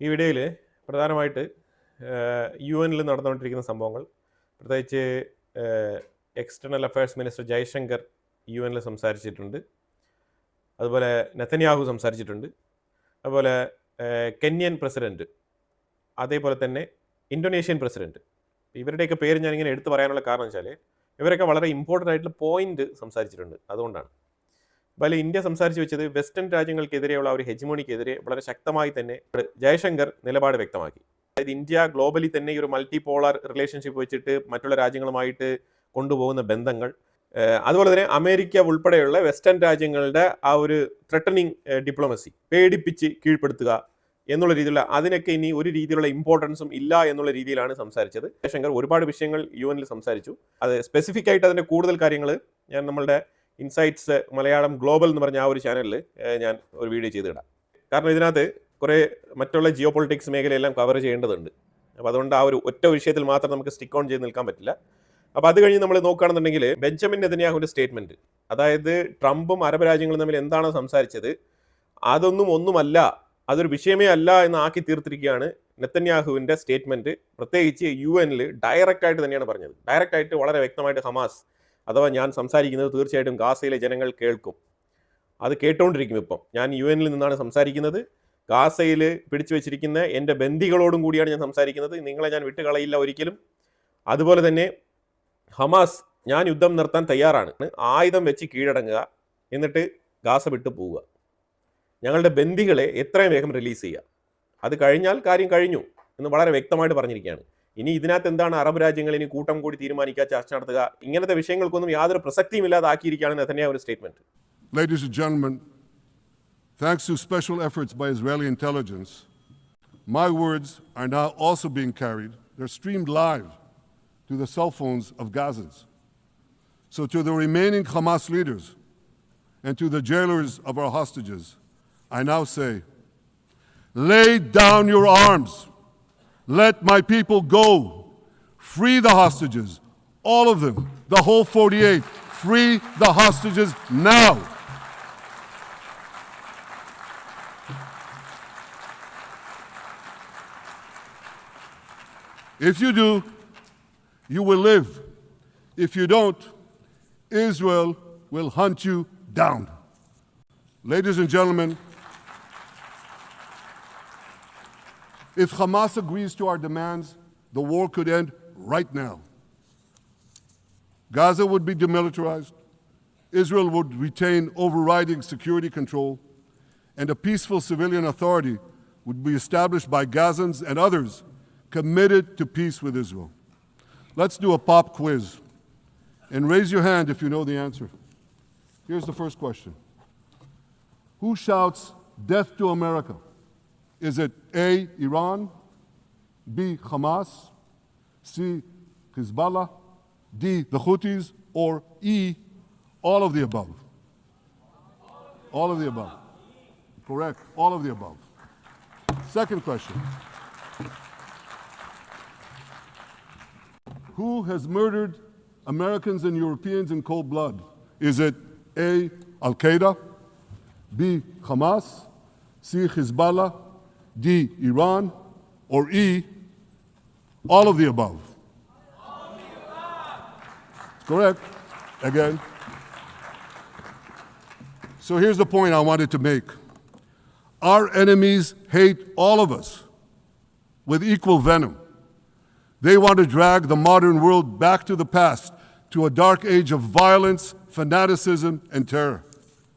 ഈ വീഡിയോയിൽ പ്രധാനമായിട്ട് യു എനിൽ നടന്നുകൊണ്ടിരിക്കുന്ന സംഭവങ്ങൾ, പ്രത്യേകിച്ച് എക്സ്റ്റേണൽ അഫയേഴ്സ് മിനിസ്റ്റർ ജയശങ്കർ യു എനിൽ സംസാരിച്ചിട്ടുണ്ട്. അതുപോലെ നെതന്യാഹു സംസാരിച്ചിട്ടുണ്ട്. അതുപോലെ കെന്യൻ പ്രസിഡൻറ്റ്, അതേപോലെ തന്നെ ഇന്തോനേഷ്യൻ പ്രസിഡൻറ്റ്. ഇവരുടെയൊക്കെ പേര് ഞാനിങ്ങനെ എടുത്തു പറയാനുള്ള കാരണം വെച്ചാൽ ഇവരൊക്കെ വളരെ ഇമ്പോർട്ടൻ്റ് ആയിട്ടുള്ള പോയിന്റ് സംസാരിച്ചിട്ടുണ്ട്. അതുകൊണ്ടാണ്. അതുപോലെ ഇന്ത്യ സംസാരിച്ച് വെച്ചത് വെസ്റ്റേൺ രാജ്യങ്ങൾക്കെതിരെയുള്ള ഒരു ഹെജിമോണിക്കെതിരെ വളരെ ശക്തമായി തന്നെ ജയശങ്കർ നിലപാട് വ്യക്തമാക്കി. അതായത് ഇന്ത്യ ഗ്ലോബലി തന്നെ ഈ ഒരു മൾട്ടി പോളാർ റിലേഷൻഷിപ്പ് വെച്ചിട്ട് മറ്റുള്ള രാജ്യങ്ങളുമായിട്ട് കൊണ്ടുപോകുന്ന ബന്ധങ്ങൾ, അതുപോലെ തന്നെ അമേരിക്ക ഉൾപ്പെടെയുള്ള വെസ്റ്റേൺ രാജ്യങ്ങളുടെ ആ ഒരു ത്രെട്ടനിങ് ഡിപ്ലോമസി, പേടിപ്പിച്ച് കീഴ്പ്പെടുത്തുക എന്നുള്ള രീതിയിലുള്ള അതിനൊക്കെ ഇനി ഒരു രീതിയിലുള്ള ഇമ്പോർട്ടൻസും ഇല്ല എന്നുള്ള രീതിയിലാണ് സംസാരിച്ചത്. ജയശങ്കർ ഒരുപാട് വിഷയങ്ങൾ യു എനിൽ സംസാരിച്ചു. അത് സ്പെസിഫിക് ആയിട്ട് അതിൻ്റെ കൂടുതൽ കാര്യങ്ങൾ ഞാൻ നമ്മളുടെ ഇൻസൈറ്റ്സ് മലയാളം ഗ്ലോബൽ എന്ന് പറഞ്ഞ ആ ഒരു ചാനലിൽ ഞാൻ ഒരു വീഡിയോ ചെയ്തിടാം. കാരണം ഇതിനകത്ത് കുറേ മറ്റുള്ള ജിയോ പൊളിറ്റിക്സ് മേഖലയെല്ലാം കവർ ചെയ്യേണ്ടതുണ്ട്. അപ്പോൾ അതുകൊണ്ട് ആ ഒരു ഒറ്റ വിഷയത്തിൽ മാത്രം നമുക്ക് സ്റ്റിക്ക് ഓൺ ചെയ്ത് നിൽക്കാൻ പറ്റില്ല. അപ്പോൾ അത് കഴിഞ്ഞ് നമ്മൾ നോക്കുകയാണെന്നുണ്ടെങ്കിൽ ബെഞ്ചമിൻ നെതന്യാഹുവിൻ്റെ സ്റ്റേറ്റ്മെൻറ്റ്, അതായത് ട്രംപും അറബ് രാജ്യങ്ങളും തമ്മിൽ എന്താണോ സംസാരിച്ചത് ഒന്നുമല്ല, അതൊരു വിഷയമേ അല്ല എന്ന് ആക്കി തീർത്തിരിക്കുകയാണ് നെതന്യാഹുവിൻ്റെ സ്റ്റേറ്റ്മെൻറ്റ്. പ്രത്യേകിച്ച് യു എനിൽ ഡയറക്റ്റായിട്ട് തന്നെയാണ് പറഞ്ഞത്. ഡയറക്റ്റായിട്ട് വളരെ വ്യക്തമായിട്ട് ഹമാസ് അഥവാ ഞാൻ സംസാരിക്കുന്നത് തീർച്ചയായിട്ടും ഗാസയിലെ ജനങ്ങൾ കേൾക്കും, അത് കേട്ടുകൊണ്ടിരിക്കും. ഇപ്പം ഞാൻ യു എനിൽ നിന്നാണ് സംസാരിക്കുന്നത്, ഗാസയിൽ പിടിച്ചു വെച്ചിരിക്കുന്ന എൻ്റെ ബന്ദികളോടും കൂടിയാണ് ഞാൻ സംസാരിക്കുന്നത്, നിങ്ങളെ ഞാൻ വിട്ടുകളയില്ല ഒരിക്കലും. അതുപോലെ തന്നെ ഹമാസ്, ഞാൻ യുദ്ധം നിർത്താൻ തയ്യാറാണ്, ആയുധം വെച്ച് കീഴടങ്ങുക, എന്നിട്ട് ഗാസ വിട്ടു പോവുക, ഞങ്ങളുടെ ബന്ദികളെ എത്രയും വേഗം റിലീസ് ചെയ്യുക, അത് കഴിഞ്ഞാൽ കാര്യം കഴിഞ്ഞു എന്ന് വളരെ വ്യക്തമായിട്ട് പറഞ്ഞിരിക്കുകയാണ്. ഇനി ഇതിനകത്ത് എന്താണ് അറബ് രാജ്യങ്ങൾ ഇനി കൂട്ടം കൂടി തീരുമാനിക്കുക, ചർച്ച നടത്തുക, ഇങ്ങനത്തെ വിഷയങ്ങൾക്കൊന്നും യാതൊരു പ്രസക്തിയും ഇല്ലാതാക്കിയിരിക്കുകയാണ് നെതന്യാഹുവിന്റെ statement. Ladies and gentlemen, thanks to special efforts by Israeli intelligence, my words are now also being carried. They're streamed live to the cell phones of Gazans. So to the remaining Hamas leaders and to the jailers of our hostages, I now say, lay down your arms. Let my people go. Free the hostages, all of them, the whole 48. Free the hostages now. If you do, you will live. If you don't, Israel will hunt you down. Ladies and gentlemen, if Hamas agrees to our demands, the war could end right now. Gaza would be demilitarized, Israel would retain overriding security control, and a peaceful civilian authority would be established by Gazans and others committed to peace with Israel. Let's do a pop quiz. And raise your hand if you know the answer. Here's the first question. Who shouts death to America? Is it A, Iran, B, Hamas, C, Hezbollah, D, the Houthis, or E, all of the above? All of the above. Correct, all of the above. Second question. Who has murdered Americans and Europeans in cold blood? Is it A, Al-Qaeda, B, Hamas, C, Hezbollah, D, Iran, or E, all of the above? All of the above. Correct. Again. So here's the point I wanted to make. Our enemies hate all of us with equal venom. They want to drag the modern world back to the past, to a dark age of violence, fanaticism, and terror.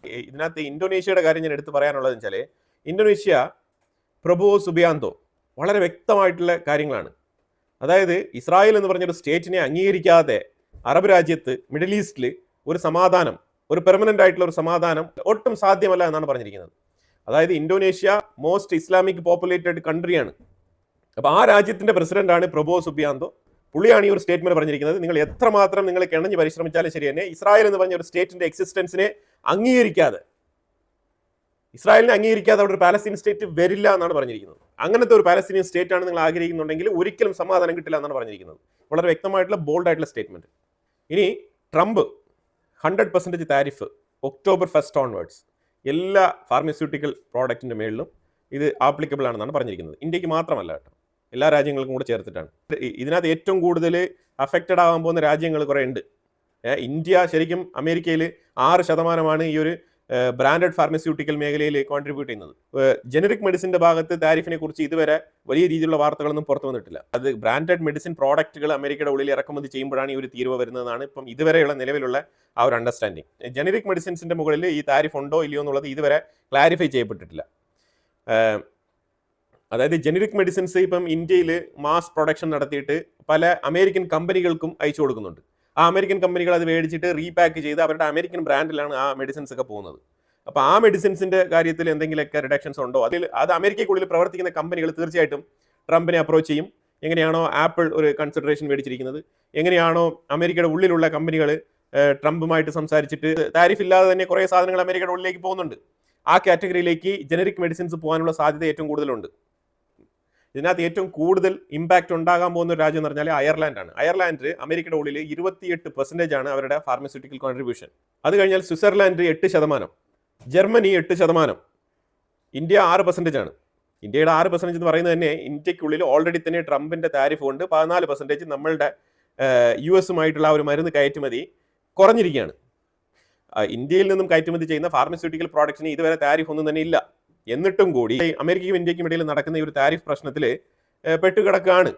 ഇതിനകത്ത് ഇന്തോനേഷ്യയുടെ കാര്യം ഞാൻ എടുത്ത് പറയാനുള്ളതെന്ന് വെച്ചാൽ, Indonesia പ്രബോ Subianto വളരെ വ്യക്തമായിട്ടുള്ള കാര്യങ്ങളാണ്. അതായത് ഇസ്രായേൽ എന്ന് പറഞ്ഞൊരു സ്റ്റേറ്റിനെ അംഗീകരിക്കാതെ അറബ് രാജ്യത്ത്, മിഡിൽ ഈസ്റ്റിൽ ഒരു സമാധാനം, ഒരു പെർമനൻ്റ് ആയിട്ടുള്ള ഒരു സമാധാനം ഒട്ടും സാധ്യമല്ല എന്നാണ് പറഞ്ഞിരിക്കുന്നത്. അതായത് ഇന്തോനേഷ്യ മോസ്റ്റ് ഇസ്ലാമിക് പോപ്പുലേറ്റഡ് കൺട്രിയാണ്. അപ്പോൾ ആ രാജ്യത്തിൻ്റെ പ്രസിഡന്റാണ് പ്രബോ സുബിയാന്തോ. പുള്ളിയാണ് ഈ ഒരു സ്റ്റേറ്റ്മെന്റ് പറഞ്ഞിരിക്കുന്നത്. നിങ്ങൾ എത്രമാത്രം നിങ്ങൾ കിണഞ്ഞ് പരിശ്രമിച്ചാലും ശരി തന്നെ ഇസ്രായേൽ എന്ന് പറഞ്ഞ ഒരു സ്റ്റേറ്റിന്റെ എക്സിസ്റ്റൻസിനെ അംഗീകരിക്കാതെ, ഇസ്രായേലിനെ അംഗീകരിക്കാതെ അവിടെ ഒരു പാലസ്തീൻ സ്റ്റേറ്റ് വരില്ല എന്നാണ് പറഞ്ഞിരിക്കുന്നത്. അങ്ങനത്തെ ഒരു പാലസ്തീനിയൻ സ്റ്റേറ്റ് ആണ് നിങ്ങൾ ആഗ്രഹിക്കുന്നുണ്ടെങ്കിൽ ഒരിക്കലും സമാധാനം കിട്ടില്ല എന്നാണ് പറഞ്ഞിരിക്കുന്നത്. വളരെ വ്യക്തമായിട്ടുള്ള ബോൾഡ് ആയിട്ടുള്ള സ്റ്റേറ്റ്മെന്റ്. ഇനി ട്രംപ് 100% താരിഫ് ഒക്ടോബർ 1 ഓൺവേർഡ്സ് എല്ലാ ഫാർമസ്യൂട്ടിക്കൽ പ്രോഡക്റ്റിൻ്റെ മേളിലും ഇത് ആപ്ലിക്കബിൾ ആണെന്നാണ് പറഞ്ഞിരിക്കുന്നത്. ഇന്ത്യക്ക് മാത്രമല്ല കേട്ടോ, എല്ലാ രാജ്യങ്ങൾക്കും കൂടെ ചേർത്തിട്ടാണ്. ഇതിനകത്ത് ഏറ്റവും കൂടുതൽ അഫക്റ്റഡ് ആകാൻ പോകുന്ന രാജ്യങ്ങൾ കുറേ ഉണ്ട്. ഇന്ത്യ ശരിക്കും അമേരിക്കയിൽ 6% ഈ ഒരു ബ്രാൻഡഡ് ഫാർമസ്യൂട്ടിക്കൽ മേഖലയിൽ കോൺട്രിബ്യൂട്ട് ചെയ്യുന്നത്. ജനറിക് മെഡിസിൻ്റെ ഭാഗത്ത് താരിഫിനെ കുറിച്ച് ഇതുവരെ വലിയ രീതിയിലുള്ള വാർത്തകളൊന്നും പുറത്തു വന്നിട്ടില്ല. അത് ബ്രാൻഡഡ് മെഡിസിൻ പ്രോഡക്റ്റുകൾ അമേരിക്കയുടെ ഉള്ളിൽ ഇറക്കുമതി ചെയ്യുമ്പോഴാണ് ഈ ഒരു തീരുവ വരുന്നതാണ് ഇപ്പം ഇതുവരെയുള്ള നിലവിലുള്ള ആ ഒരു അണ്ടർസ്റ്റാൻഡിങ്. ജനറിക് മെഡിസിൻസിൻ്റെ മുകളിൽ ഈ താരിഫ് ഉണ്ടോ ഇല്ലയോ എന്നുള്ളത് ഇതുവരെ ക്ലാരിഫൈ ചെയ്യപ്പെട്ടിട്ടില്ല. അതായത് ജനറിക് മെഡിസിൻസ് ഇപ്പം ഇന്ത്യയിൽ മാസ് പ്രൊഡക്ഷൻ നടത്തിയിട്ട് പല അമേരിക്കൻ കമ്പനികൾക്കും അയച്ചു കൊടുക്കുന്നുണ്ട്. ആ അമേരിക്കൻ കമ്പനികൾ അത് മേടിച്ചിട്ട് റീപാക്ക് ചെയ്ത് അവരുടെ അമേരിക്കൻ ബ്രാൻഡിലാണ് ആ മെഡിസിൻസ് ഒക്കെ പോകുന്നത്. അപ്പോൾ ആ മെഡിസിൻസിൻ്റെ കാര്യത്തിൽ എന്തെങ്കിലുമൊക്കെ റിഡക്ഷൻസ് ഉണ്ടോ, അത് അമേരിക്കയ്ക്കുള്ളിൽ പ്രവർത്തിക്കുന്ന കമ്പനികൾ തീർച്ചയായിട്ടും ട്രംപിനെ അപ്രോച്ച് ചെയ്യും. എങ്ങനെയാണോ ആപ്പിൾ ഒരു കൺസിഡറേഷൻ മേടിച്ചിരിക്കുന്നത്, എങ്ങനെയാണോ അമേരിക്കയുടെ ഉള്ളിലുള്ള കമ്പനികൾ ട്രംപുമായിട്ട് സംസാരിച്ചിട്ട് താരിഫ് ഇല്ലാതെ തന്നെ കുറേ സാധനങ്ങൾ അമേരിക്കയുടെ ഉള്ളിലേക്ക് പോകുന്നുണ്ട്. ആ കാറ്റഗറിയിലേക്ക് ജനറിക് മെഡിസിൻസ് പോകാനുള്ള സാധ്യത ഏറ്റവും കൂടുതലുണ്ട്. ഇതിനകത്ത് ഏറ്റവും കൂടുതൽ ഇമ്പാക്റ്റ് ഉണ്ടാകാൻ പോകുന്ന ഒരു രാജ്യം എന്ന് പറഞ്ഞാൽ അയർലാൻഡാണ്. അയർലാൻഡ് അമേരിക്കയുടെ ഉള്ളിൽ 28% ആണ് അവരുടെ ഫാർമസ്യൂട്ടിക്കൽ കോൺട്രിബ്യൂഷൻ. അത് കഴിഞ്ഞാൽ സ്വിറ്റ്സർലാൻഡ് 8%, ജർമ്മനി 8%, ഇന്ത്യ 6% ആണ്. ഇന്ത്യയുടെ 6% എന്ന് പറയുന്നത് തന്നെ ഇന്ത്യക്കുള്ളിൽ ഓൾറെഡി തന്നെ ട്രംപിന്റെ താരിഫ് കൊണ്ട് 14% നമ്മളുടെ US-ഉമായിട്ടുള്ള ഒരു മരുന്ന് കയറ്റുമതി കുറഞ്ഞിരിക്കുകയാണ്. ഇന്ത്യയിൽ നിന്നും കയറ്റുമതി ചെയ്യുന്ന ഫാർമസ്യൂട്ടിക്കൽ പ്രോഡക്ട്സിന് ഇതുവരെ താരിഫ് ഒന്നും തന്നെ ഇല്ല. എന്നിട്ടും കൂടി അമേരിക്കയും ഇന്ത്യക്കും ഇടയിൽ നടക്കുന്ന ഈ ഒരു താരിഫ് പ്രശ്നത്തിൽ പെട്ടുകിടക്കുകയാണ്.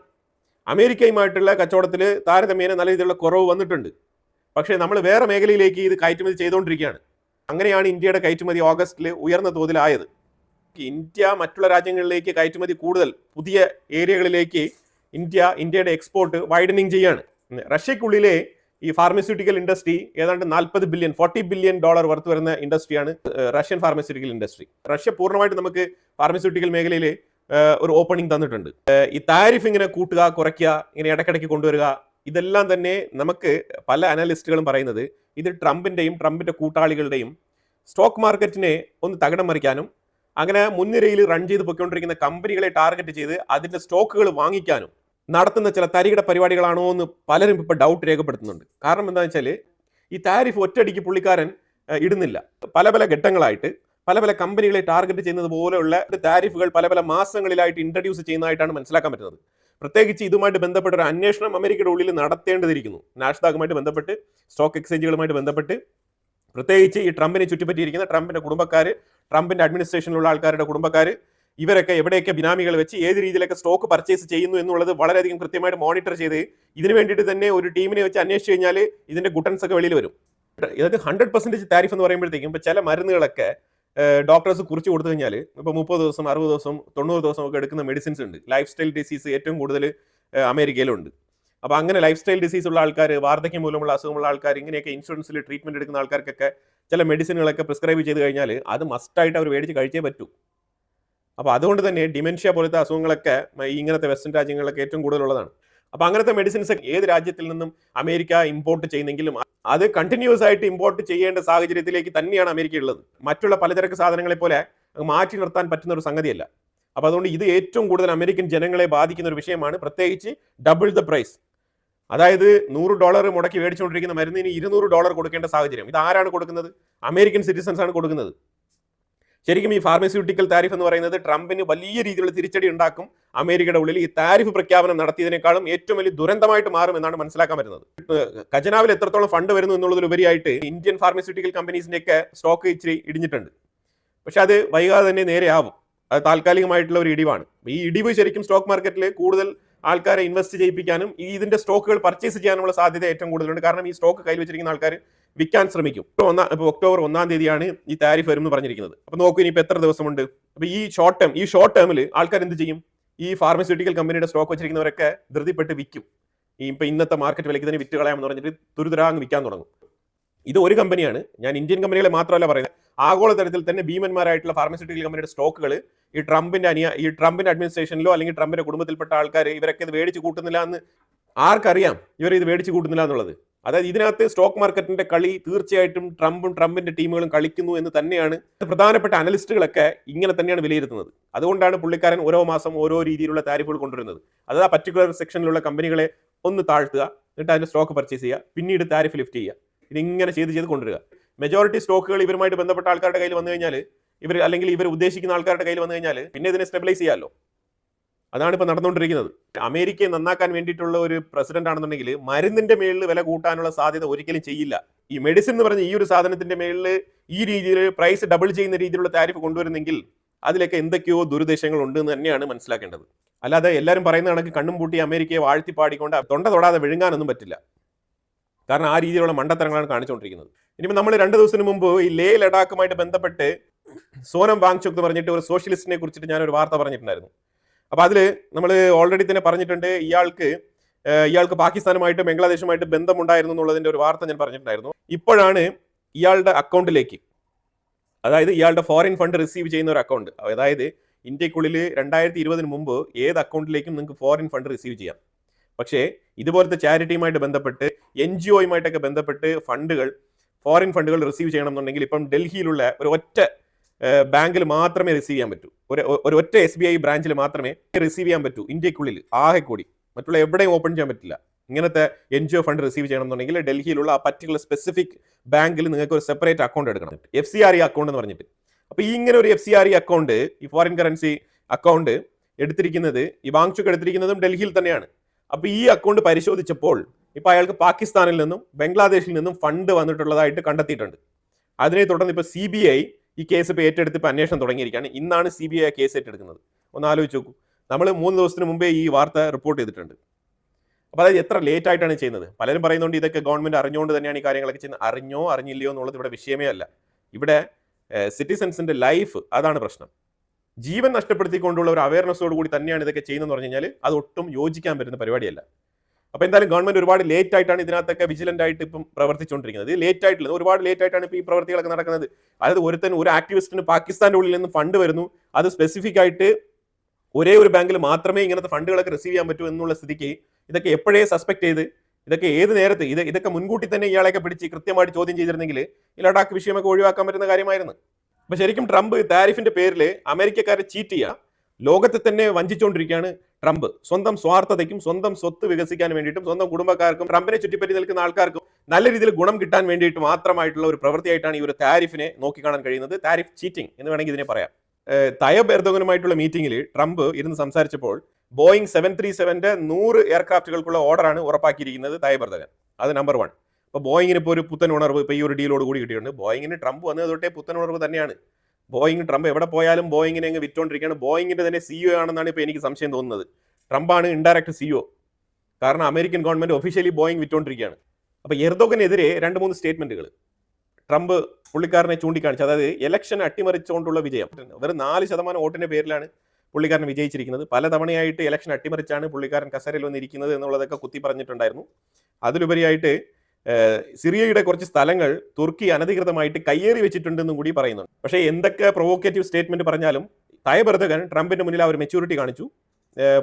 അമേരിക്കയുമായിട്ടുള്ള കച്ചവടത്തിൽ താരതമ്യേന നല്ല രീതിയിലുള്ള കുറവ് വന്നിട്ടുണ്ട്. പക്ഷേ നമ്മൾ വേറെ മേഖലയിലേക്ക് ഇത് കയറ്റുമതി ചെയ്തുകൊണ്ടിരിക്കുകയാണ്. അങ്ങനെയാണ് ഇന്ത്യയുടെ കയറ്റുമതി ഓഗസ്റ്റിൽ ഉയർന്ന തോതിലായത്. ഇന്ത്യ മറ്റുള്ള രാജ്യങ്ങളിലേക്ക് കയറ്റുമതി കൂടുതൽ പുതിയ ഏരിയകളിലേക്ക് ഇന്ത്യയുടെ എക്സ്പോർട്ട് വൈഡനിങ് ചെയ്യാണ്. റഷ്യക്കുള്ളിലെ ഈ ഫാർമസ്യൂട്ടിക്കൽ ഇൻഡസ്ട്രി ഏതാണ്ട് $40 ബില്യൺ വർത്ത് വരുന്ന ഇൻഡസ്ട്രിയാണ് റഷ്യൻ ഫാർമസ്യൂട്ടിക്കൽ ഇൻഡസ്ട്രി. റഷ്യ പൂർണ്ണമായിട്ട് നമുക്ക് ഫാർമസ്യൂട്ടിക്കൽ മേഖലയിൽ ഒരു ഓപ്പണിംഗ് തന്നിട്ടുണ്ട്. ഈ താരിഫ് ഇങ്ങനെ കൂട്ടുക കുറയ്ക്കുക, ഇങ്ങനെ ഇടയ്ക്കിടയ്ക്ക് കൊണ്ടുവരിക, ഇതെല്ലാം തന്നെ നമുക്ക് പല അനലിസ്റ്റുകളും പറയുന്നത് ഇത് ട്രംപിന്റെ കൂട്ടാളികളുടെയും സ്റ്റോക്ക് മാർക്കറ്റിനെ ഒന്ന് തകിടം മറിക്കാനും അങ്ങനെ മുൻനിരയിൽ റൺ ചെയ്ത് പൊയ്ക്കൊണ്ടിരിക്കുന്ന കമ്പനികളെ ടാർഗറ്റ് ചെയ്ത് അതിന്റെ സ്റ്റോക്കുകൾ വാങ്ങിക്കാനും നടത്തുന്ന ചില തരികിട പരിപാടികളാണോ എന്ന് പലരും ഇപ്പോൾ ഡൗട്ട് രേഖപ്പെടുത്തുന്നുണ്ട്. കാരണം എന്താണെന്ന് വെച്ചാൽ ഈ താരിഫ് ഒറ്റയടിക്ക് പുള്ളിക്കാരൻ ഇടുന്നില്ല. പല ഘട്ടങ്ങളായിട്ട് പല കമ്പനികളെ ടാർഗറ്റ് ചെയ്യുന്നത് പോലെയുള്ള താരിഫുകൾ പല മാസങ്ങളിലായിട്ട് ഇൻട്രൊഡ്യൂസ് ചെയ്യുന്നതായിട്ടാണ് മനസ്സിലാക്കാൻ പറ്റുന്നത്. പ്രത്യേകിച്ച് ഇതുമായിട്ട് ബന്ധപ്പെട്ട ഒരു അന്വേഷണം അമേരിക്കയുടെ ഉള്ളിൽ നടത്തേണ്ടതിരിക്കുന്നു. നാസ്ഡാക്കുമായിട്ട് ബന്ധപ്പെട്ട്, സ്റ്റോക്ക് എക്സ്ചേഞ്ചുകളുമായിട്ട് ബന്ധപ്പെട്ട്, പ്രത്യേകിച്ച് ഈ ട്രംപിനെ ചുറ്റിപ്പറ്റിയിരിക്കുന്ന ട്രംപിന്റെ കുടുംബക്കാർ, ട്രംപിന്റെ അഡ്മിനിസ്ട്രേഷനിലുള്ള ആൾക്കാരുടെ കുടുംബക്കാർ, ഇവരൊക്കെ എവിടെയൊക്കെ ബിനാമികൾ വെച്ച് ഏത് രീതിയിലൊക്കെ സ്റ്റോക്ക് പർച്ചേസ് ചെയ്യുന്നു എന്നുള്ളത് വളരെയധികം കൃത്യമായിട്ട് മോണിറ്റർ ചെയ്ത് ഇതിനു വേണ്ടിയിട്ട് തന്നെ ഒരു ടീമിനെ വെച്ച് അന്വേഷിച്ച് കഴിഞ്ഞാൽ ഇതിന്റെ ഗുട്ടൻസ് ഒക്കെ വെളിയിൽ വരും. ഇതൊക്കെ 100% താരിഫ് എന്ന് പറയുമ്പോഴത്തേക്കും ഇപ്പോൾ ചില മരുന്നുകളൊക്കെ ഡോക്ടേഴ്സ് കുറിച്ച് കൊടുത്തു കഴിഞ്ഞാൽ ഇപ്പോൾ 30 ദിവസം, 60 ദിവസം, 90 ദിവസം ഒക്കെ എടുക്കുന്ന മെഡിസിൻസ് ഉണ്ട്. ലൈഫ് സ്റ്റൈൽ ഡിസീസ് ഏറ്റവും കൂടുതൽ അമേരിക്കയിലുണ്ട്. അപ്പോൾ അങ്ങനെ ലൈഫ് സ്റ്റൈൽ ഡിസീസ് ഉള്ള ആൾക്കാർ, വാർദ്ധക്യം മൂലമുള്ള അസുഖമുള്ള ആൾക്കാർ, ഇങ്ങനെയൊക്കെ ഇൻഷുറൻസിൽ ട്രീറ്റ്മെന്റ് എടുക്കുന്ന ആൾക്കാർക്കൊക്കെ ചില മെഡിസിനുകളൊക്കെ പ്രിസ്ക്രൈബ് ചെയ്ത് കഴിഞ്ഞാൽ അത് മസ്റ്റായിട്ട് അവർ മേടിച്ച് കഴിച്ചേ പറ്റൂ. അപ്പോൾ അതുകൊണ്ട് തന്നെ ഡിമെൻഷ്യ പോലത്തെ അസുഖങ്ങളൊക്കെ ഇങ്ങനത്തെ വെസ്റ്റേൺ രാജ്യങ്ങളിലൊക്കെ ഏറ്റവും കൂടുതലുള്ളതാണ്. അപ്പോൾ അങ്ങനത്തെ മെഡിസിൻസ് ഏത് രാജ്യത്തിൽ നിന്നും അമേരിക്ക ഇമ്പോർട്ട് ചെയ്യുന്നെങ്കിലും അത് കണ്ടിന്യൂസ് ആയിട്ട് ഇമ്പോർട്ട് ചെയ്യേണ്ട സാഹചര്യത്തിലേക്ക് തന്നെയാണ് അമേരിക്ക ഉള്ളത്. മറ്റുള്ള പലചരക്ക് സാധനങ്ങളെ പോലെ മാറ്റി നിർത്താൻ പറ്റുന്ന ഒരു സംഗതിയല്ല. അപ്പോൾ അതുകൊണ്ട് ഇത് ഏറ്റവും കൂടുതൽ അമേരിക്കൻ ജനങ്ങളെ ബാധിക്കുന്ന ഒരു വിഷയമാണ്. പ്രത്യേകിച്ച് ഡബിൾ ദ പ്രൈസ്, അതായത് $100 മുടക്കി മേടിച്ചുകൊണ്ടിരിക്കുന്ന മരുന്നിന് $200 കൊടുക്കേണ്ട സാഹചര്യം. ഇത് ആരാണ് കൊടുക്കുന്നത്? അമേരിക്കൻ സിറ്റിസൺസ് ആണ് കൊടുക്കുന്നത്. ശരിക്കും ഈ ഫാർമസ്യൂട്ടിക്കൽ താരിഫ് എന്ന് പറയുന്നത് ട്രംപിന് വലിയ രീതിയിലുള്ള തിരിച്ചടി ഉണ്ടാക്കും. അമേരിക്കയുടെ ഉള്ളിൽ ഈ താരിഫ് പ്രഖ്യാപനം നടത്തിയതിനേക്കാളും ഏറ്റവും വലിയ ദുരന്തമായിട്ട് മാറും എന്നാണ് മനസ്സിലാക്കാൻ പറ്റുന്നത്. ഖജനാവിൽ എത്രത്തോളം ഫണ്ട് വരുന്നു എന്നുള്ളതിലുപരിയായിട്ട് ഇന്ത്യൻ ഫാർമസ്യൂട്ടിക്കൽ കമ്പനീസിന്റെയൊക്കെ സ്റ്റോക്ക് ഇച്ചിരി ഇടിഞ്ഞിട്ടുണ്ട്. പക്ഷെ അത് വൈകാതെ തന്നെ നേരെയാവും. അത് താൽക്കാലികമായിട്ടുള്ള ഒരു ഇടിവാണ്. ഈ ഇടിവ് ശരിക്കും സ്റ്റോക്ക് മാർക്കറ്റിൽ കൂടുതൽ ആൾക്കാരെ ഇൻവെസ്റ്റ് ചെയ്യിപ്പിക്കാനും ഇതിന്റെ സ്റ്റോക്കുകൾ പർച്ചേസ് ചെയ്യാനുള്ള സാധ്യത ഏറ്റവും കൂടുതലുണ്ട്. കാരണം ഈ സ്റ്റോക്ക് കയ്യിൽ വെച്ചിരിക്കുന്ന ആൾക്കാർ വിൽക്കാൻ ശ്രമിക്കും. ഇപ്പോൾ ഒക്ടോബർ 1-ാം തീയതിയാണ് ഈ താരിഫ് വരും എന്ന് പറഞ്ഞിരിക്കുന്നത്. അപ്പോൾ നോക്കൂ ഇനിയിപ്പോൾ എത്ര ദിവസമുണ്ട്. അപ്പോൾ ഈ ഷോർട്ട് ടേമിൽ ആൾക്കാർ എന്ത് ചെയ്യും? ഈ ഫാർമസ്യൂട്ടിക്കൽ കമ്പനിയുടെ സ്റ്റോക്ക് വെച്ചിരിക്കുന്നവരൊക്കെ ധൃതിപ്പെട്ട് വിൽക്കും. ഇപ്പോൾ ഇന്നത്തെ മാർക്കറ്റ് വിലയ്ക്ക് തന്നെ വിറ്റ് കളയാമെന്ന് പറഞ്ഞിട്ട് തുരുതുരാങ്ങ് വിൽക്കാൻ തുടങ്ങും. ഇത് ഒരു കമ്പനിയാണ്, ഞാൻ ഇന്ത്യൻ കമ്പനികളെ മാത്രമല്ല പറയുന്നത്. ആഗോളതലത്തിൽ തന്നെ ഭീമന്മാരായിട്ടുള്ള ഫാർമസ്യൂട്ടിക്കൽ കമ്പനിയുടെ സ്റ്റോക്കുകൾ ഈ ട്രംപിന്റെ അഡ്മിനിസ്ട്രേഷനിലോ അല്ലെങ്കിൽ ട്രംപിന്റെ കുടുംബത്തിൽപ്പെട്ട ആൾക്കാർ ഇവരൊക്കെ ഇത് മേടിച്ച് കൂട്ടുന്നില്ല എന്ന് ആർക്കറിയാം? ഇവർ ഇത് മേടിച്ച് കൂട്ടുന്നില്ല എന്നുള്ളത്. അതായത് ഇതിനകത്ത് സ്റ്റോക്ക് മാർക്കറ്റിന്റെ കളി തീർച്ചയായിട്ടും ട്രംപിന്റെ ടീമുകളും കളിക്കുന്നു എന്ന് തന്നെയാണ് പ്രധാനപ്പെട്ട അനലിസ്റ്റുകളൊക്കെ ഇങ്ങനെ തന്നെയാണ് വിലയിരുത്തുന്നത്. അതുകൊണ്ടാണ് പുള്ളിക്കാരൻ ഓരോ മാസം ഓരോ രീതിയിലുള്ള താരിഫുകൾ കൊണ്ടുവരുന്നത്. അത് ആ പർട്ടിക്കുലർ സെക്ഷനിലുള്ള കമ്പനികളെ ഒന്ന് താഴ്ത്തുക, എന്നിട്ട് അതിന്റെ സ്റ്റോക്ക് പർച്ചേസ് ചെയ്യുക, പിന്നീട് താരിഫ് ലിഫ്റ്റ് ചെയ്യുക. ഇതിങ്ങനെ ചെയ്ത് കൊണ്ടുവരിക. മെജോറിറ്റി സ്റ്റോക്കുകൾ ഇവരുമായിട്ട് ബന്ധപ്പെട്ട ആൾക്കാരുടെ കയ്യിൽ വന്നു കഴിഞ്ഞാൽ ഇവർ ഉദ്ദേശിക്കുന്ന ആൾക്കാരുടെ കയ്യിൽ വന്നു കഴിഞ്ഞാൽ പിന്നെ ഇതിനെ സ്റ്റെബിലൈസ് ചെയ്യാമല്ലോ. അതാണ് ഇപ്പോൾ നടന്നുകൊണ്ടിരിക്കുന്നത്. അമേരിക്കയെ നന്നാക്കാൻ വേണ്ടിയിട്ടുള്ള ഒരു പ്രസിഡന്റ് ആണെന്നുണ്ടെങ്കിൽ മരുന്നിന്റെ മേളിൽ വില കൂട്ടാനുള്ള സാധ്യത ഒരിക്കലും ചെയ്യില്ല. ഈ മെഡിസിൻ എന്ന് പറഞ്ഞ ഈ ഒരു സാധനത്തിന്റെ മേളിൽ ഈ രീതിയിൽ പ്രൈസ് ഡബിൾ ചെയ്യുന്ന രീതിയിലുള്ള താരിഫ് കൊണ്ടുവരുന്നെങ്കിൽ അതിലൊക്കെ എന്തൊക്കെയോ ദുരുദ്ദേശങ്ങൾ ഉണ്ട് എന്ന് തന്നെയാണ് മനസ്സിലാക്കേണ്ടത്. അല്ലാതെ എല്ലാവരും പറയുന്ന കണക്ക് കണ്ണും പൂട്ടി അമേരിക്കയെ വാഴ്ത്തി പാടിക്കൊണ്ട് തൊണ്ട തൊടാതെ വിഴുങ്ങാനൊന്നും പറ്റില്ല. കാരണം ആ രീതിയിലുള്ള മണ്ടത്തരങ്ങളാണ് കാണിച്ചുകൊണ്ടിരിക്കുന്നത്. ഇനിയിപ്പോൾ നമ്മൾ 2 ദിവസത്തിന് മുമ്പ് ഈ ലേ ലഡാക്കുമായിട്ട് ബന്ധപ്പെട്ട് സോനം വാങ്ചുക് എന്ന് പറഞ്ഞിട്ട് ഒരു സോഷ്യലിസ്റ്റിനെ കുറിച്ചിട്ട് ഞാനൊരു വാർത്ത പറഞ്ഞിട്ടുണ്ടായിരുന്നു. അപ്പോൾ അതിൽ നമ്മൾ ഓൾറെഡി തന്നെ പറഞ്ഞിട്ടുണ്ട് ഇയാൾക്ക് പാകിസ്ഥാനുമായിട്ട് ബംഗ്ലാദേശുമായിട്ട് ബന്ധമുണ്ടായിരുന്നു എന്നുള്ളതിൻ്റെ ഒരു വാർത്ത ഞാൻ പറഞ്ഞിട്ടുണ്ടായിരുന്നു. ഇപ്പോഴാണ് ഇയാളുടെ അക്കൗണ്ടിലേക്ക്, അതായത് ഇയാളുടെ ഫോറിൻ ഫണ്ട് റിസീവ് ചെയ്യുന്ന ഒരു അക്കൗണ്ട്, അതായത് ഇന്ത്യക്കുള്ളിൽ 2020 മുമ്പ് ഏത് അക്കൗണ്ടിലേക്കും നിങ്ങൾക്ക് ഫോറിൻ ഫണ്ട് റിസീവ് ചെയ്യാം. പക്ഷേ ഇതുപോലത്തെ ചാരിറ്റിയുമായിട്ട് ബന്ധപ്പെട്ട് NGOയുമായിട്ടൊക്കെ ബന്ധപ്പെട്ട് ഫോറിൻ ഫണ്ടുകൾ റിസീവ് ചെയ്യണം എന്നുണ്ടെങ്കിൽ ഇപ്പം ഡൽഹിയിലുള്ള ഒരു ഒറ്റ ബാങ്കിൽ മാത്രമേ റിസീവ് ചെയ്യാൻ പറ്റൂ. ഒരു ഒറ്റ SBI ബ്രാഞ്ചിൽ മാത്രമേ റിസീവ് ചെയ്യാൻ പറ്റൂ ഇന്ത്യക്കുള്ളിൽ ആകെ കൂടി. മറ്റുള്ള എവിടെയും ഓപ്പൺ ചെയ്യാൻ പറ്റില്ല. ഇങ്ങനത്തെ NGO ഫണ്ട് റിസീവ് ചെയ്യണം എന്നുണ്ടെങ്കിൽ ഡൽഹിയിലുള്ള ആ പർട്ടിക്കുലർ സ്പെസിഫിക് ബാങ്കിൽ നിങ്ങൾക്ക് ഒരു സെപ്പറേറ്റ് അക്കൗണ്ട് എടുക്കണം, FCRE അക്കൗണ്ട് എന്ന് പറഞ്ഞിട്ട്. അപ്പോൾ ഈ ഇങ്ങനെ ഒരു FCRE അക്കൗണ്ട്, ഈ ഫോറിൻ കറൻസി അക്കൗണ്ട് എടുത്തിരിക്കുന്നത്, ഈ വാങ്ചുക് എടുത്തിരിക്കുന്നതും ഡൽഹിയിൽ തന്നെയാണ്. അപ്പോൾ ഈ അക്കൗണ്ട് പരിശോധിച്ചപ്പോൾ ഇപ്പോൾ അയാൾക്ക് പാകിസ്ഥാനിൽ നിന്നും ബംഗ്ലാദേശിൽ നിന്നും ഫണ്ട് വന്നിട്ടുള്ളതായിട്ട് കണ്ടെത്തിയിട്ടുണ്ട്. അതിനെ തുടർന്ന് ഇപ്പോൾ CBI ഈ കേസ് ഇപ്പോൾ ഏറ്റെടുത്ത് ഇപ്പോൾ അന്വേഷണം തുടങ്ങിയിരിക്കുകയാണ്. ഇന്നാണ് CBI ആ കേസ് ഏറ്റെടുക്കുന്നത്. ഒന്ന് ആലോചിച്ച് നോക്കൂ. നമ്മൾ 3 ദിവസത്തിന് മുമ്പേ ഈ വാർത്ത റിപ്പോർട്ട് ചെയ്തിട്ടുണ്ട്. അപ്പോൾ അതായത് എത്ര ലേറ്റ് ആയിട്ടാണ് ചെയ്യുന്നത്. പലരും പറയുന്നുണ്ട് ഇതൊക്കെ ഗവൺമെന്റ് അറിഞ്ഞുകൊണ്ട് തന്നെയാണ് ഈ കാര്യങ്ങളൊക്കെ ചെയ്യുന്നത്. അറിഞ്ഞോ അറിഞ്ഞില്ലയോ എന്നുള്ളത് ഇവിടെ വിഷയമേ അല്ല. ഇവിടെ സിറ്റിസൺസിന്റെ ലൈഫ്, അതാണ് പ്രശ്നം. ജീവൻ നഷ്ടപ്പെടുത്തിക്കൊണ്ടുള്ള ഒരു അവയർനെസ്സോട് കൂടി തന്നെയാണ് ഇതൊക്കെ ചെയ്യുന്നതെന്ന് പറഞ്ഞു കഴിഞ്ഞാൽ അത് ഒട്ടും യോജിക്കാൻ പറ്റുന്ന പരിപാടിയല്ല. അപ്പോൾ എന്തായാലും ഗവൺമെന്റ് ഒരുപാട് ലേറ്റ് ആയിട്ടാണ് ഇതിനകത്തൊക്കെ വിജിലന്റ് ആയിട്ട് ഇപ്പം പ്രവർത്തിച്ചുകൊണ്ടിരിക്കുന്നത്. ലേറ്റ് ആയിട്ടുള്ളത്, ഒരുപാട് ലേറ്റ് ആയിട്ടാണ് ഇപ്പോൾ ഈ പ്രവർത്തികളൊക്കെ നടക്കുന്നത്. അതായത് ഒരു ആക്ടിവിസ്റ്റിന് പാകിസ്ഥാന്റെ ഉള്ളിൽ നിന്ന് ഫണ്ട് വരുന്നു, അത് സ്പെസിഫിക് ആയിട്ട് ഒരേ ഒരു ബാങ്കിൽ മാത്രമേ ഇങ്ങനത്തെ ഫണ്ടുകളൊക്കെ റിസീവ് ചെയ്യാൻ പറ്റൂ എന്നുള്ള സ്ഥിതിക്ക് ഇതൊക്കെ എപ്പോഴേ സസ്പെക്ട് ചെയ്ത്, ഇതൊക്കെ ഏത് നേരത്ത് ഇതൊക്കെ മുൻകൂട്ടി തന്നെ ഇയാളെയൊക്കെ പിടിച്ച് കൃത്യമായിട്ട് ചോദ്യം ചെയ്തിരുന്നെങ്കിൽ ഈ ലഡാക്ക് വിഷയമൊക്കെ ഒഴിവാക്കാൻ പറ്റുന്ന കാര്യമായിരുന്നു. അപ്പൊ ശരിക്കും ട്രംപ് താരിഫിന്റെ പേരിൽ അമേരിക്കക്കാരെ ചീറ്റ് ചെയ്യുക, ലോകത്തെ തന്നെ വഞ്ചിച്ചുകൊണ്ടിരിക്കുകയാണ് ട്രംപ്. സ്വന്തം സ്വാർത്ഥതയ്ക്കും സ്വന്തം സ്വത്ത് വികസിക്കാൻ വേണ്ടിയിട്ടും സ്വന്തം കുടുംബക്കാർക്കും ട്രംപിനെ ചുറ്റിപ്പറ്റി നിൽക്കുന്ന ആൾക്കാർക്കും നല്ല രീതിയിൽ ഗുണം കിട്ടാൻ വേണ്ടിയിട്ട് മാത്രമായിട്ടുള്ള ഒരു പ്രവൃത്തിയായിട്ടാണ് ഈ ഒരു താരിഫിനെ നോക്കിക്കാണാൻ കഴിയുന്നത്. താരിഫ് ചീറ്റിംഗ് എന്ന് വേണമെങ്കിൽ ഇതിനെ പറയാം. തയ്യബ് എർദോഗനുമായിട്ടുള്ള മീറ്റിംഗിൽ ട്രംപ് ഇരുന്ന് സംസാരിച്ചപ്പോൾ ബോയിങ് 737ന്റെ 100 എയർക്രാഫ്റ്റുകൾക്കുള്ള ഓർഡറാണ് ഉറപ്പാക്കിയിരിക്കുന്നത് തയ്യബ് എർദോഗൻ. അത് നമ്പർ 1. അപ്പോൾ ബോയിങ്ങിന് ഇപ്പോൾ ഒരു പുത്തൻ ഉണർവ് ഇപ്പോൾ ഈ ഒരു ഡീലോട് കൂടി കിട്ടിയിട്ടുണ്ട്. ബോയിങ്ങിന് ട്രംപ് വന്നത് തൊട്ടേ പുത്തൻ ഉണർവ് തന്നെയാണ്. ട്രംപ് എവിടെ പോയാലും ബോയിങ്ങിനെ അങ്ങ് വിറ്റുകൊണ്ടിരിക്കുകയാണ്. ബോയിങ്ങിന്റെ തന്നെ CEO ആണെന്നാണ് ഇപ്പോൾ എനിക്ക് സംശയം തോന്നുന്നത്. ട്രംപാണ് ഇൻഡയറക്റ്റ് CEO. കാരണം അമേരിക്കൻ ഗവൺമെന്റ് ഒഫീഷ്യലി ബോയിങ് വിറ്റുകൊണ്ടിരിക്കുകയാണ്. അപ്പോൾ എർദോഗനെതിരെ 2-3 സ്റ്റേറ്റ്മെന്റുകൾ ട്രംപ് പുള്ളിക്കാരനെ ചൂണ്ടിക്കാണിച്ചു. അതായത് ഇലക്ഷൻ അട്ടിമറിച്ചുകൊണ്ടുള്ള വിജയം, വെറും 4% വോട്ടിന്റെ പേരിലാണ് പുള്ളിക്കാരൻ വിജയിച്ചിരിക്കുന്നത്. പലതവണയായിട്ട് ഇലക്ഷൻ അട്ടിമറിച്ചാണ് പുള്ളിക്കാരൻ കസേരയിൽ വന്നിരിക്കുന്നത് എന്നുള്ളതൊക്കെ കുത്തി പറഞ്ഞിട്ടുണ്ടായിരുന്നു. അതിലുപരിയായിട്ട് സിറിയയുടെ കുറച്ച് സ്ഥലങ്ങൾ തുർക്കി അനധികൃതമായിട്ട് കയ്യേറി വെച്ചിട്ടുണ്ടെന്നും കൂടി പറയുന്നുണ്ട്. പക്ഷേ എന്തൊക്കെ പ്രൊവോക്കേറ്റീവ് സ്റ്റേറ്റ്മെന്റ് പറഞ്ഞാലും തയ്യബ് എർദോഗൻ ട്രംപിന്റെ മുന്നിൽ ആ ഒരു മെച്യൂരിറ്റി കാണിച്ചു.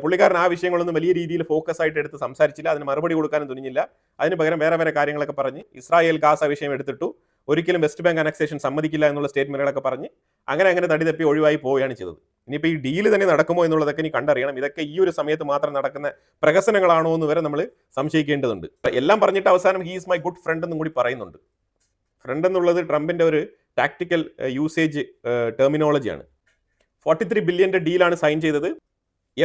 പുള്ളിക്കാരൻ ആ വിഷയങ്ങളൊന്നും വലിയ രീതിയിൽ ഫോക്കസ് ആയിട്ട് എടുത്ത് സംസാരിച്ചില്ല, അതിന് മറുപടി കൊടുക്കാനും തുനിഞ്ഞില്ല. അതിന് പകരം വേറെ കാര്യങ്ങളൊക്കെ പറഞ്ഞ് ഇസ്രായേൽ ഗാസ വിഷയം എടുത്തിട്ടു, ഒരിക്കലും വെസ്റ്റ് ബാങ്ക് അനക്സേഷൻ സമ്മതിക്കില്ല എന്നുള്ള സ്റ്റേറ്റ്മെന്റുകളൊക്കെ പറഞ്ഞ് അങ്ങനെ തടി തപ്പി ഒഴിവായി പോവുകയാണ് ചെയ്തത്. ഇനിയിപ്പോൾ ഈ ഡീല് തന്നെ നടക്കുമോ എന്നുള്ളതൊക്കെ ഇനി കണ്ടറിയണം. ഇതൊക്കെ ഈ ഒരു സമയത്ത് മാത്രം നടക്കുന്ന പ്രഹസനങ്ങളാണോ എന്ന് വരെ നമ്മൾ സംശയിക്കേണ്ടതുണ്ട്. എല്ലാം പറഞ്ഞിട്ട് അവസാനം ഹീസ് മൈ ഗുഡ് ഫ്രണ്ട് എന്നും കൂടി പറയുന്നുണ്ട്. ഫ്രണ്ട് എന്നുള്ളത് ട്രംപിന്റെ ഒരു ടാക്ടിക്കൽ യൂസേജ് ടെർമിനോളജിയാണ്. 43 ബില്യന്റെ ഡീലാണ് സൈൻ ചെയ്തത്.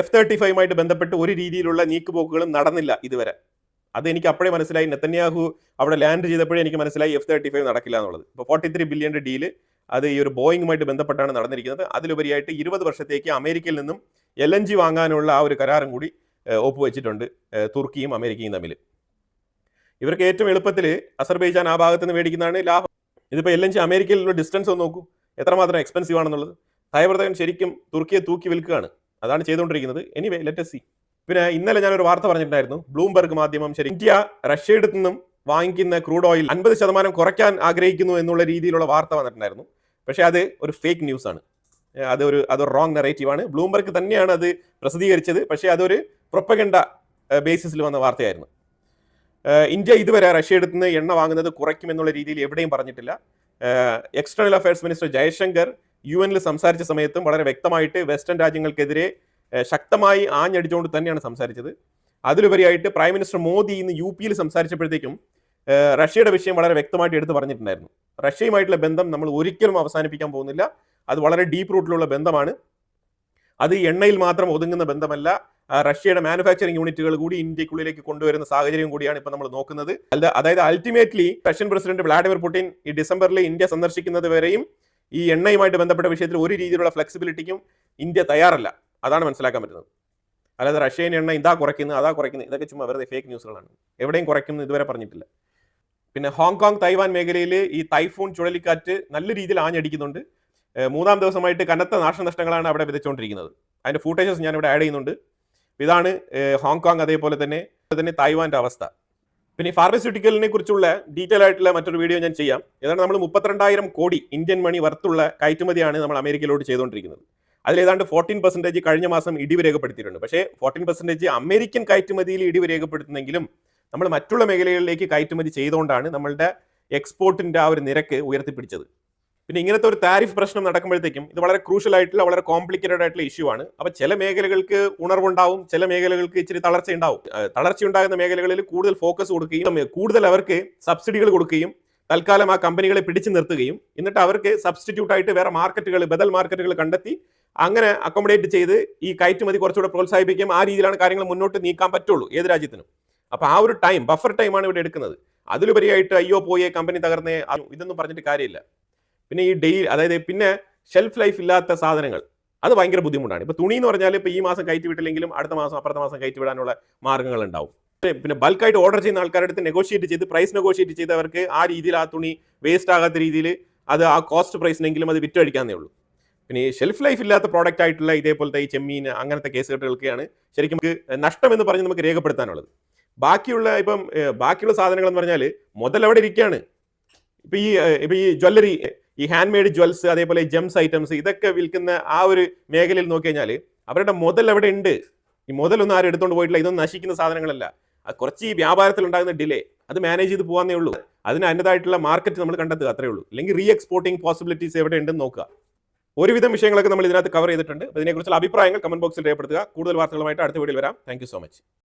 F-35 ബന്ധപ്പെട്ട് ഒരു രീതിയിലുള്ള നീക്കുപോക്കുകളും നടന്നില്ല ഇതുവരെ. അത് എനിക്ക് അപ്പോഴേ മനസ്സിലായി. നെതന്യാഹു അവിടെ ലാൻഡ് ചെയ്തപ്പോഴേ എനിക്ക് മനസ്സിലായി F-35 നടക്കില്ല എന്നുള്ളത്. ഇപ്പോൾ 43 ബില്യന്റെ ഡീല് അത് ഈ ഒരു ബോയിങ്ങുമായിട്ട് ബന്ധപ്പെട്ടാണ് നടന്നിരിക്കുന്നത്. അതിലുപരിയായിട്ട് 20 വർഷത്തേക്ക് അമേരിക്കയിൽ നിന്നും LNG വാങ്ങാനുള്ള ആ ഒരു കരാറും കൂടി ഒപ്പുവെച്ചിട്ടുണ്ട് തുർക്കിയും അമേരിക്കയും തമ്മിൽ. ഇവർക്ക് ഏറ്റവും എളുപ്പത്തിൽ അസർബൈജാൻ ആ ഭാഗത്ത് നിന്ന് മേടിക്കുന്നതാണ് ലാഭം. ഇതിപ്പോൾ LNG അമേരിക്കയിലുള്ള ഡിസ്റ്റൻസ് ഒന്ന് നോക്കൂ, എത്രമാത്രം എക്സ്പെൻസീവ് ആണെന്നുള്ളത്. തയ്യബ് എർദോഗൻ ശരിക്കും തുർക്കിയെ തൂക്കി വിൽക്കുകയാണ്. അതാണ് ചെയ്തുകൊണ്ടിരിക്കുന്നത്. Anyway let us see. പിന്നെ ഇന്നലെ ഞാനൊരു വാർത്ത പറഞ്ഞിട്ടുണ്ടായിരുന്നു, ബ്ലൂംബർഗ് മാധ്യമം ശരി ഇന്ത്യ റഷ്യയുടെ നിന്നും വാങ്ങിക്കുന്ന ക്രൂഡ് ഓയിൽ 50% കുറയ്ക്കാൻ ആഗ്രഹിക്കുന്നു എന്നുള്ള രീതിയിലുള്ള വാർത്ത വന്നിട്ടുണ്ടായിരുന്നു. പക്ഷേ അത് ഒരു ഫേക്ക് ന്യൂസ് ആണ്. അതൊരു റോങ് നെറേറ്റീവാണ്. ബ്ലൂംബർഗ് തന്നെയാണ് അത് പ്രസിദ്ധീകരിച്ചത്. പക്ഷേ അതൊരു പ്രൊപ്പഗണ്ട ബേസിസിൽ വന്ന വാർത്തയായിരുന്നു. ഇന്ത്യ ഇതുവരെ റഷ്യയുടെ നിന്ന് എണ്ണ വാങ്ങുന്നത് കുറയ്ക്കുമെന്നുള്ള രീതിയിൽ എവിടെയും പറഞ്ഞിട്ടില്ല. External affairs minister Jaishankar UN സംസാരിച്ച സമയത്തും വളരെ വ്യക്തമായിട്ട് വെസ്റ്റേൺ രാജ്യങ്ങൾക്കെതിരെ ശക്തമായി ആഞ്ഞടിച്ചുകൊണ്ട് തന്നെയാണ് സംസാരിച്ചത്. അതിലുപരിയായിട്ട് പ്രൈം മിനിസ്റ്റർ മോദി ഇന്ന് UP സംസാരിച്ചപ്പോഴത്തേക്കും റഷ്യയുടെ വിഷയം വളരെ വ്യക്തമായിട്ട് എടുത്ത് പറഞ്ഞിട്ടുണ്ടായിരുന്നു. റഷ്യയുമായിട്ടുള്ള ബന്ധം നമ്മൾ ഒരിക്കലും അവസാനിപ്പിക്കാൻ പോകുന്നില്ല. അത് വളരെ ഡീപ്പ് റൂട്ടിലുള്ള ബന്ധമാണ്. അത് എണ്ണയിൽ മാത്രം ഒതുങ്ങുന്ന ബന്ധമല്ല, റഷ്യയുടെ മാനുഫാക്ചറിംഗ് യൂണിറ്റുകൾ കൂടി ഇന്ത്യക്കുള്ളിലേക്ക് കൊണ്ടുവരുന്ന സാഹചര്യം കൂടിയാണ് ഇപ്പോൾ നമ്മൾ നോക്കുന്നത്. അതായത് ultimately Russian president Vladimir Putin ഈ ഡിസംബറിൽ ഇന്ത്യ സന്ദർശിക്കുന്നത് വരെയും ഈ എണ്ണയുമായിട്ട് ബന്ധപ്പെട്ട വിഷയത്തിൽ ഒരു രീതിയിലുള്ള ഫ്ലെക്സിബിലിറ്റിക്കും ഇന്ത്യ തയ്യാറല്ല. അതാണ് മനസ്സിലാക്കാൻ പറ്റുന്നത്. അല്ലാതെ റഷ്യൻ എണ്ണ ഇതാ കുറയ്ക്കുന്നത് അതാ കുറയ്ക്കുന്നത് ഇതൊക്കെ ചുമ്മാ വെറുതെ ഫേക്ക് ന്യൂസുകളാണ്. എവിടെയും കുറയ്ക്കുന്നത് ഇതുവരെ പറഞ്ഞിട്ടില്ല. പിന്നെ ഹോങ്കോങ് തൈവാൻ മേഖലയിൽ ഈ തൈഫൂൺ ചുഴലിക്കാറ്റ് നല്ല രീതിയിൽ ആഞ്ഞടിക്കുന്നുണ്ട്. 3-ാം ദിവസമായിട്ട് കനത്ത നാശനഷ്ടങ്ങളാണ് അവിടെ വിതച്ചുകൊണ്ടിരിക്കുന്നത്. അതിൻ്റെ ഫൂട്ടേജസ് ഞാനിവിടെ ആഡ് ചെയ്യുന്നുണ്ട്. ഇതാണ് ഹോങ്കോങ്, അതേപോലെ തന്നെ തായ്വാൻ്റെ അവസ്ഥ. പിന്നെ ഈ ഫാർമസ്യൂട്ടിക്കലിനെ കുറിച്ചുള്ള ഡീറ്റെയിൽ ആയിട്ടുള്ള മറ്റൊരു വീഡിയോ ഞാൻ ചെയ്യാം. ഏതാണ്ട് നമ്മൾ 32,000 കോടി ഇന്ത്യൻ മണി വർത്തുള്ള കയറ്റുമതിയാണ് നമ്മൾ അമേരിക്കയിലോട്ട് ചെയ്തുകൊണ്ടിരിക്കുന്നത്. അതിലേതാണ്ട് 14% കഴിഞ്ഞ മാസം ഇടിവ് രേഖപ്പെടുത്തിയിട്ടുണ്ട്. പക്ഷേ 14% അമേരിക്കൻ കയറ്റുമതിയിൽ ഇടിവ് രേഖപ്പെടുത്തുന്നെങ്കിലും നമ്മൾ മറ്റുള്ള മേഖലകളിലേക്ക് കയറ്റുമതി ചെയ്തുകൊണ്ടാണ് നമ്മളുടെ എക്സ്പോർട്ടിൻ്റെ ആ ഒരു നിരക്ക് ഉയർത്തിപ്പിടിച്ചത്. പിന്നെ ഇങ്ങനത്തെ ഒരു താരിഫ് പ്രശ്നം നടക്കുമ്പോഴത്തേക്കും ഇത് വളരെ ക്രൂഷ്യൽ ആയിട്ടുള്ള വളരെ കോംപ്ലിക്കേറ്റഡ് ആയിട്ടുള്ള ഇഷ്യൂ ആണ്. അപ്പോൾ ചില മേഖലകൾക്ക് ഉണർവുണ്ടാവും, ചില മേഖലകൾക്ക് ഇച്ചിരി തളർച്ച ഉണ്ടാവും. തളർച്ച ഉണ്ടാകുന്ന മേഖലകളിൽ കൂടുതൽ ഫോക്കസ് കൊടുക്കുകയും കൂടുതൽ അവർക്ക് സബ്സിഡികൾ കൊടുക്കുകയും തൽക്കാലം ആ കമ്പനികളെ പിടിച്ചു നിർത്തുകയും എന്നിട്ട് അവർക്ക് സബ്സ്റ്റിറ്റ്യൂട്ട് ആയിട്ട് വേറെ മാർക്കറ്റുകൾ, ബദൽ മാർക്കറ്റുകൾ കണ്ടെത്തി അങ്ങനെ അക്കോമഡേറ്റ് ചെയ്ത് ഈ കയറ്റുമതി കുറച്ചുകൂടെ പ്രോത്സാഹിപ്പിക്കുകയും ആ രീതിയിലാണ് കാര്യങ്ങൾ മുന്നോട്ട് നീക്കാൻ പറ്റുള്ളൂ ഏത് രാജ്യത്തിനും. അപ്പോൾ ആ ഒരു ടൈം, ബഫർ ടൈമാണ് ഇവിടെ എടുക്കുന്നത്. അതിലുപരിയായിട്ട് അയ്യോ പോയേ കമ്പനി തകർന്നേ ഇതൊന്നും പറഞ്ഞിട്ട് കാര്യമില്ല. പിന്നെ ഈ അതായത് പിന്നെ ഷെൽഫ് ലൈഫ് ഇല്ലാത്ത സാധനങ്ങൾ അത് ഭയങ്കര ബുദ്ധിമുട്ടാണ്. ഇപ്പോൾ തുണി എന്ന് പറഞ്ഞാൽ ഇപ്പോൾ ഈ മാസം കയറ്റി വിട്ടില്ലെങ്കിലും അടുത്ത മാസം അപ്പുറത്തെ മാസം കയറ്റി വിടാനുള്ള മാർഗ്ഗങ്ങൾ ഉണ്ടാവും. പിന്നെ ബൾക്കായിട്ട് ഓർഡർ ചെയ്യുന്ന ആൾക്കാരുടെ അടുത്ത് നെഗോഷിയേറ്റ് ചെയ്ത് പ്രൈസ് നെഗോഷിയേറ്റ് ചെയ്തവർക്ക് ആ രീതിയിൽ ആ തുണി വേസ്റ്റ് ആകാത്ത രീതിയിൽ അത് ആ കോസ്റ്റ് പ്രൈസിനെങ്കിലും അത് വിറ്റഴിക്കാന്നേ ഉള്ളൂ. പിന്നെ ഈ ഷെൽഫ് ലൈഫ് ഇല്ലാത്ത പ്രോഡക്റ്റ് ആയിട്ടുള്ള ഇതേപോലത്തെ ഈ ചെമ്മീൻ അങ്ങനത്തെ കേസുകെട്ടുകൾക്കാണ് ശരിക്കും നമുക്ക് നഷ്ടം എന്ന് പറഞ്ഞ് നമുക്ക് രേഖപ്പെടുത്താനുള്ളത്. ബാക്കിയുള്ള സാധനങ്ങൾ എന്ന് പറഞ്ഞാൽ മുതലവിടെ ഇരിക്കുകയാണ്. ഇപ്പൊ ഈ ജ്വല്ലറി, ഈ ഹാൻഡ് മെയ്ഡ് ജ്വൽസ്, അതേപോലെ ജെംസ് ഐറ്റംസ് ഇതൊക്കെ വിൽക്കുന്ന ആ ഒരു മേഖലയിൽ നോക്കി കഴിഞ്ഞാൽ അവരുടെ മുതൽ എവിടെ ഉണ്ട്? ഈ മുതലൊന്നും ആരും എടുത്തുകൊണ്ട് പോയിട്ടില്ല. ഇതൊന്നും നശിക്കുന്ന സാധനങ്ങളല്ല. കുറച്ച് ഈ വ്യാപാരത്തിൽ ഉണ്ടാകുന്ന ഡിലേ അത് മാനേജ് ചെയ്ത് പോകാന്നേ ഉള്ളൂ. അതിന് അതിൻ്റെതായിട്ടുള്ള മാർക്കറ്റ് നമ്മൾ കണ്ടെത്തുക, അത്രേ ഉള്ളൂ. അല്ലെങ്കിൽ റീ എക്സ്പോർട്ടിംഗ് പോസിബിലിറ്റീസ് എവിടെ ഉണ്ടെന്ന് നോക്കുക. ഒരുവിധം വിഷയങ്ങളൊക്കെ നമ്മൾ ഇതിനകത്ത് കവർ ചെയ്തിട്ടുണ്ട്. ഇതിനെക്കുറിച്ചുള്ള അഭിപ്രായങ്ങൾ കമന്റ് ബോക്സിൽ രേഖപ്പെടുത്തുക. കൂടുതൽ വാർത്തകളുമായിട്ട് അടുത്ത വീഡിയോയിൽ വരാം. Thank you so much.